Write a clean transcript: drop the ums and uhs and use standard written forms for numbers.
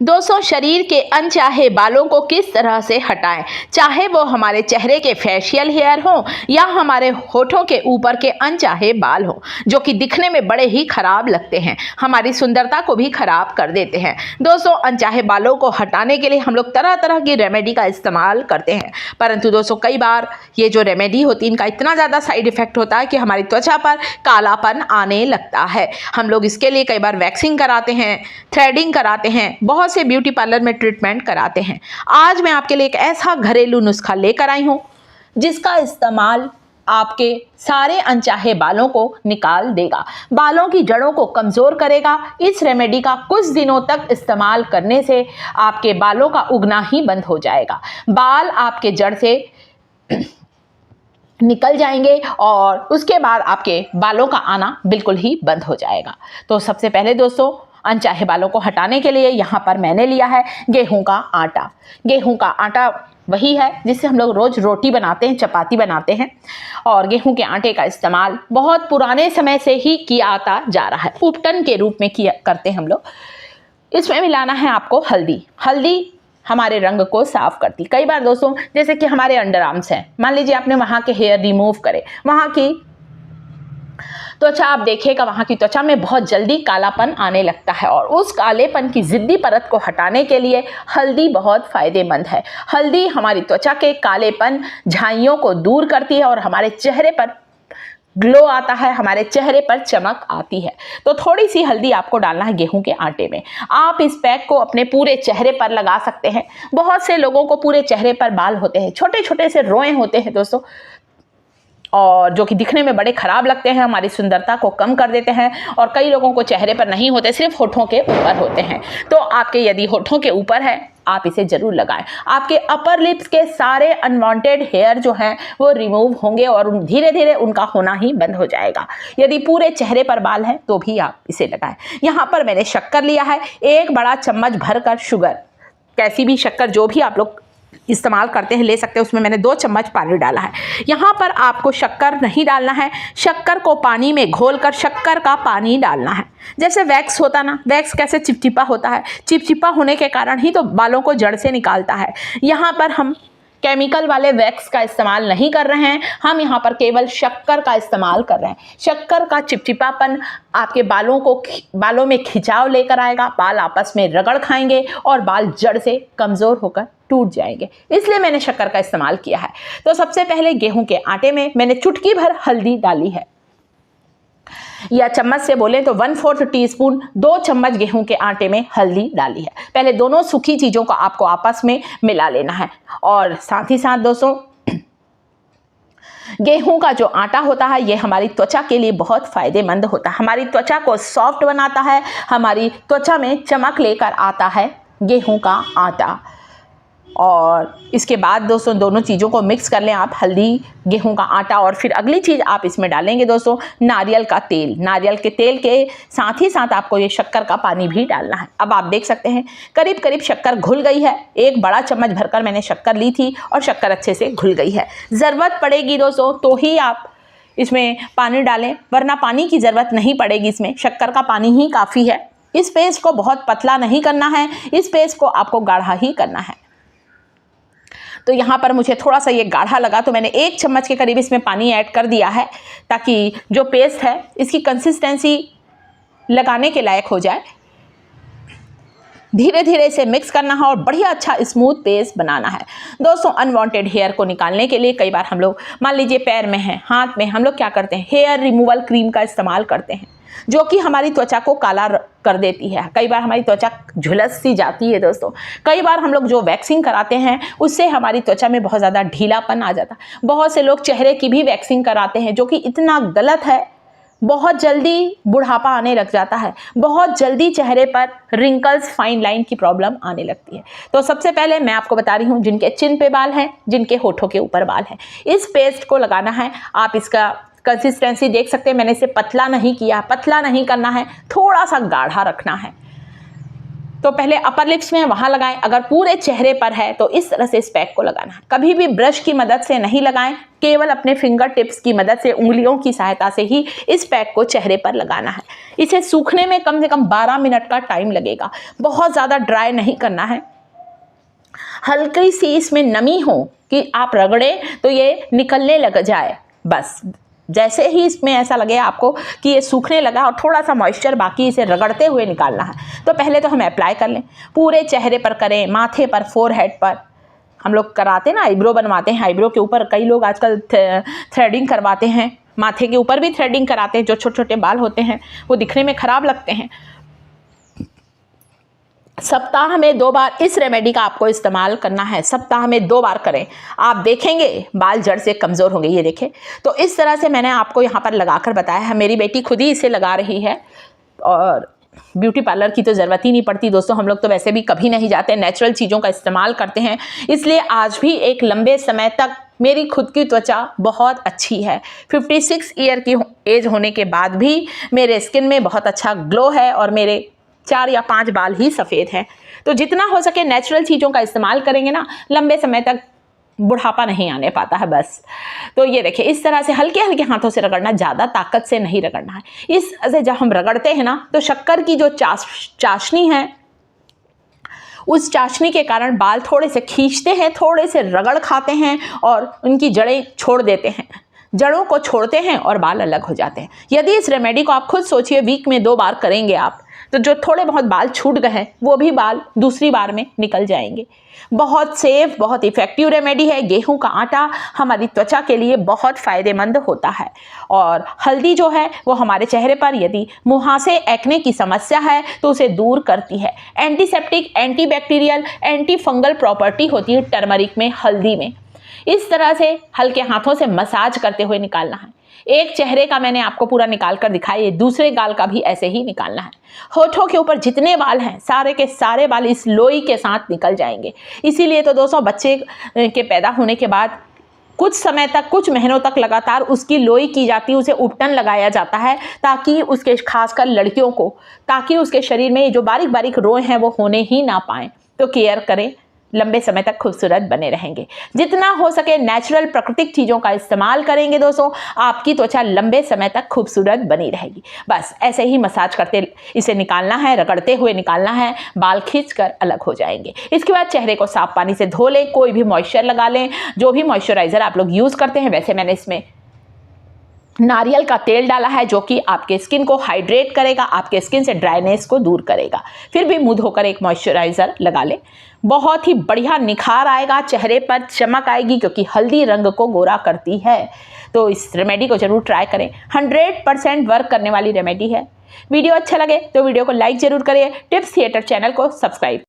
दोस्तों, शरीर के अनचाहे बालों को किस तरह से हटाएं, चाहे वो हमारे चेहरे के फेशियल हेयर हो या हमारे होठों के ऊपर के अनचाहे बाल हो जो कि दिखने में बड़े ही खराब लगते हैं, हमारी सुंदरता को भी खराब कर देते हैं। दोस्तों, अनचाहे बालों को हटाने के लिए हम लोग तरह तरह की रेमेडी का इस्तेमाल करते हैं, परंतु दोस्तों कई बार ये जो रेमेडी होती है इनका इतना ज़्यादा साइड इफेक्ट होता है कि हमारी त्वचा पर कालापन आने लगता है। हम लोग इसके लिए कई बार वैक्सिंग कराते हैं, थ्रेडिंग कराते हैं, बहुत से ब्यूटी पार्लर में ट्रीटमेंट कराते हैं। आज मैं आपके लिए एक ऐसा घरेलू नुस्खा लेकर आई हूं जिसका इस्तेमाल आपके सारे अनचाहे बालों को निकाल देगा, बालों की जड़ों को कमज़ोर करेगा। इस रेमेडी का कुछ दिनों तक इस्तेमाल करने से आपके बालों का उगना ही बंद हो जाएगा, बाल आपके जड़ से निकल जाएंगे और उसके बाद आपके बालों का आना बिल्कुल ही बंद हो जाएगा। तो सबसे पहले दोस्तों, अनचाहे बालों को हटाने के लिए यहाँ पर मैंने लिया है गेहूं का आटा। गेहूं का आटा वही है जिससे हम लोग रोज़ रोटी बनाते हैं, चपाती बनाते हैं, और गेहूं के आटे का इस्तेमाल बहुत पुराने समय से ही किया आता जा रहा है, उपटन के रूप में किया करते हैं हम लोग। इसमें मिलाना है आपको हल्दी। हल्दी हमारे रंग को साफ करती। कई बार दोस्तों, जैसे कि हमारे अंडर आर्म्स हैं, मान लीजिए आपने वहाँ के हेयर रिमूव करे, वहाँ की त्वचा आप देखिएगा, वहाँ की त्वचा में बहुत जल्दी कालापन आने लगता है, और उस कालेपन की ज़िद्दी परत को हटाने के लिए हल्दी बहुत फ़ायदेमंद है। हल्दी हमारी त्वचा के कालेपन, झाइयों को दूर करती है और हमारे चेहरे पर ग्लो आता है, हमारे चेहरे पर चमक आती है। तो थोड़ी सी हल्दी आपको डालना है गेहूं के आटे में। आप इस पैक को अपने पूरे चेहरे पर लगा सकते हैं। बहुत से लोगों को पूरे चेहरे पर बाल होते हैं, छोटे छोटे से रोए होते हैं दोस्तों, और जो कि दिखने में बड़े खराब लगते हैं, हमारी सुंदरता को कम कर देते हैं। और कई लोगों को चेहरे पर नहीं होते, सिर्फ होठों के ऊपर होते हैं। तो आपके यदि होठों के ऊपर है, आप इसे जरूर लगाएं। आपके अपर लिप्स के सारे अनवांटेड हेयर जो हैं वो रिमूव होंगे और धीरे धीरे उनका होना ही बंद हो जाएगा। यदि पूरे चेहरे पर बाल हैं तो भी आप इसे लगाएं। यहाँ पर मैंने शक्कर लिया है, 1 बड़ा चम्मच भरकर शुगर, कैसी भी शक्कर जो भी आप लोग इस्तेमाल करते हैं ले सकते हैं। उसमें मैंने 2 चम्मच पानी डाला है। यहाँ पर आपको शक्कर नहीं डालना है, शक्कर को पानी में घोलकर शक्कर का पानी डालना है। जैसे वैक्स होता ना, वैक्स कैसे चिपचिपा होता है, चिपचिपा होने के कारण ही तो बालों को जड़ से निकालता है। यहाँ पर हम केमिकल वाले वैक्स का इस्तेमाल नहीं कर रहे हैं, हम यहाँ पर केवल शक्कर का इस्तेमाल कर रहे हैं। शक्कर का चिपचिपापन आपके बालों में खिंचाव लेकर आएगा, बाल आपस में रगड़ खाएंगे और बाल जड़ से कमज़ोर होकर टूट जाएंगे, इसलिए मैंने शक्कर का इस्तेमाल किया है। तो सबसे पहले गेहूं के आटे में मैंने चुटकी भर हल्दी डाली है, या चम्मच से बोलें तो 1/4 टीस्पून, 2 चम्मच गेहूं के आटे में हल्दी डाली है। पहले दोनों सूखी चीज़ों को आपको आपस में मिला लेना है। और साथ ही साथ दोस्तों, गेहूं का जो आटा होता है ये हमारी त्वचा के लिए बहुत फ़ायदेमंद होता है, हमारी त्वचा को सॉफ्ट बनाता है, हमारी त्वचा में चमक लेकर आता है गेहूं का आटा। और इसके बाद दोस्तों दोनों चीज़ों को मिक्स कर लें आप, हल्दी, गेहूं का आटा, और फिर अगली चीज़ आप इसमें डालेंगे दोस्तों नारियल का तेल। नारियल के तेल के साथ ही साथ आपको ये शक्कर का पानी भी डालना है। अब आप देख सकते हैं करीब करीब शक्कर घुल गई है। 1 बड़ा चम्मच भरकर मैंने शक्कर ली थी और शक्कर अच्छे से घुल गई है। ज़रूरत पड़ेगी दोस्तों तो ही आप इसमें पानी डालें, वरना पानी की ज़रूरत नहीं पड़ेगी, इसमें शक्कर का पानी ही काफ़ी है। इस पेस्ट को बहुत पतला नहीं करना है, इस पेस्ट को आपको गाढ़ा ही करना है। तो यहाँ पर मुझे थोड़ा सा ये गाढ़ा लगा तो मैंने 1 चम्मच के करीब इसमें पानी ऐड कर दिया है, ताकि जो पेस्ट है इसकी कंसिस्टेंसी लगाने के लायक हो जाए। धीरे धीरे इसे मिक्स करना है और बढ़िया अच्छा स्मूथ पेस्ट बनाना है। दोस्तों, अनवांटेड हेयर को निकालने के लिए कई बार हम लोग, मान लीजिए पैर में है, हाथ में, हम लोग क्या करते हैं, हेयर रिमूवल क्रीम का इस्तेमाल करते हैं, जो कि हमारी त्वचा को काला कर देती है। कई बार हमारी त्वचा झुलस सी जाती है दोस्तों। कई बार हम लोग जो वैक्सिंग कराते हैं उससे हमारी त्वचा में बहुत ज़्यादा ढीलापन आ जाता है। बहुत से लोग चेहरे की भी वैक्सिंग कराते हैं, जो कि इतना गलत है। बहुत जल्दी बुढ़ापा आने लग जाता है, बहुत जल्दी चेहरे पर रिंकल्स, फाइन लाइन की प्रॉब्लम आने लगती है। तो सबसे पहले मैं आपको बता रही हूँ, जिनके चिन पे बाल हैं, जिनके होठों के ऊपर बाल हैं, इस पेस्ट को लगाना है। आप इसका कंसिस्टेंसी देख सकते हैं, मैंने इसे पतला नहीं किया, पतला नहीं करना है, थोड़ा सा गाढ़ा रखना है। तो पहले अपर लिप्स में वहाँ लगाएं। अगर पूरे चेहरे पर है तो इस तरह से इस पैक को लगाना है। कभी भी ब्रश की मदद से नहीं लगाएं, केवल अपने फिंगर टिप्स की मदद से, उंगलियों की सहायता से ही इस पैक को चेहरे पर लगाना है। इसे सूखने में कम से कम 12 मिनट का टाइम लगेगा। बहुत ज़्यादा ड्राई नहीं करना है, हल्की सी इसमें नमी हो कि आप रगड़े तो ये निकलने लग जाए। बस जैसे ही इसमें ऐसा लगे आपको कि ये सूखने लगा और थोड़ा सा मॉइस्चर बाकी, इसे रगड़ते हुए निकालना है। तो पहले तो हम अप्लाई कर लें, पूरे चेहरे पर करें, माथे पर, फोरहेड पर। हम लोग कराते ना, आईब्रो बनवाते हैं, आईब्रो के ऊपर कई लोग आजकल थ्रेडिंग करवाते हैं, माथे के ऊपर भी थ्रेडिंग कराते हैं। जो छोटे छोटे बाल होते हैं वो दिखने में ख़राब लगते हैं। सप्ताह में 2 बार इस रेमेडी का आपको इस्तेमाल करना है। सप्ताह में 2 बार करें, आप देखेंगे बाल जड़ से कमज़ोर होंगे। ये देखें, तो इस तरह से मैंने आपको यहाँ पर लगाकर बताया है। मेरी बेटी खुद ही इसे लगा रही है और ब्यूटी पार्लर की तो ज़रूरत ही नहीं पड़ती दोस्तों। हम लोग तो वैसे भी कभी नहीं जाते, नेचुरल चीज़ों का इस्तेमाल करते हैं। इसलिए आज भी एक लंबे समय तक मेरी खुद की त्वचा बहुत अच्छी है। 56 ईयर की एज होने के बाद भी मेरे स्किन में बहुत अच्छा ग्लो है और मेरे 4 या 5 बाल ही सफ़ेद हैं। तो जितना हो सके नेचुरल चीज़ों का इस्तेमाल करेंगे ना, लंबे समय तक बुढ़ापा नहीं आने पाता है बस। तो ये देखिए, इस तरह से हल्के हल्के हाथों से रगड़ना, ज़्यादा ताकत से नहीं रगड़ना है। इस से जब हम रगड़ते हैं ना, तो शक्कर की जो चाशनी है, उस चाशनी के कारण बाल थोड़े से खींचते हैं, थोड़े से रगड़ खाते हैं और उनकी जड़ें छोड़ देते हैं। जड़ों को छोड़ते हैं और बाल अलग हो जाते हैं। यदि इस रेमेडी को आप खुद सोचिए, वीक में 2 बार करेंगे आप, तो जो थोड़े बहुत बाल छूट गए हैं वो भी बाल दूसरी बार में निकल जाएंगे। बहुत सेफ, बहुत इफ़ेक्टिव रेमेडी है। गेहूं का आटा हमारी त्वचा के लिए बहुत फ़ायदेमंद होता है। और हल्दी जो है वो हमारे चेहरे पर यदि मुहासे, एक्ने की समस्या है तो उसे दूर करती है। Antiseptic, antibacterial, anti fungal property होती है टर्मरिक में, हल्दी में। इस तरह से हल्के हाथों से मसाज करते हुए निकालना है। एक चेहरे का मैंने आपको पूरा निकाल कर दिखाई, दूसरे गाल का भी ऐसे ही निकालना है। होठों के ऊपर जितने बाल हैं सारे के सारे बाल इस लोई के साथ निकल जाएंगे। इसीलिए तो दोस्तों बच्चे के पैदा होने के बाद कुछ समय तक, कुछ महीनों तक लगातार उसकी लोई की जाती है, उसे उपटन लगाया जाता है, ताकि उसके, खासकर लड़कियों को, ताकि उसके शरीर में जो बारीक बारीक रोए हैं वो होने ही ना पाएँ। तो केयर करें, लंबे समय तक खूबसूरत बने रहेंगे। जितना हो सके नेचुरल, प्राकृतिक चीज़ों का इस्तेमाल करेंगे दोस्तों, आपकी त्वचा लंबे समय तक खूबसूरत बनी रहेगी। बस ऐसे ही मसाज करते इसे निकालना है, रगड़ते हुए निकालना है, बाल खींचकर अलग हो जाएंगे। इसके बाद चेहरे को साफ पानी से धो लें, कोई भी मॉइस्चर लगा लें, जो भी मॉइस्चराइज़र आप लोग यूज़ करते हैं। वैसे मैंने इसमें नारियल का तेल डाला है जो कि आपके स्किन को हाइड्रेट करेगा, आपके स्किन से ड्राइनेस को दूर करेगा। फिर भी मुंह धोकर एक मॉइस्चराइज़र लगा लें, बहुत ही बढ़िया निखार आएगा, चेहरे पर चमक आएगी, क्योंकि हल्दी रंग को गोरा करती है। तो इस रेमेडी को जरूर ट्राई करें, 100% वर्क करने वाली रेमेडी है। वीडियो अच्छा लगे तो वीडियो को लाइक जरूर करें, टिप्स थिएटर चैनल को सब्सक्राइब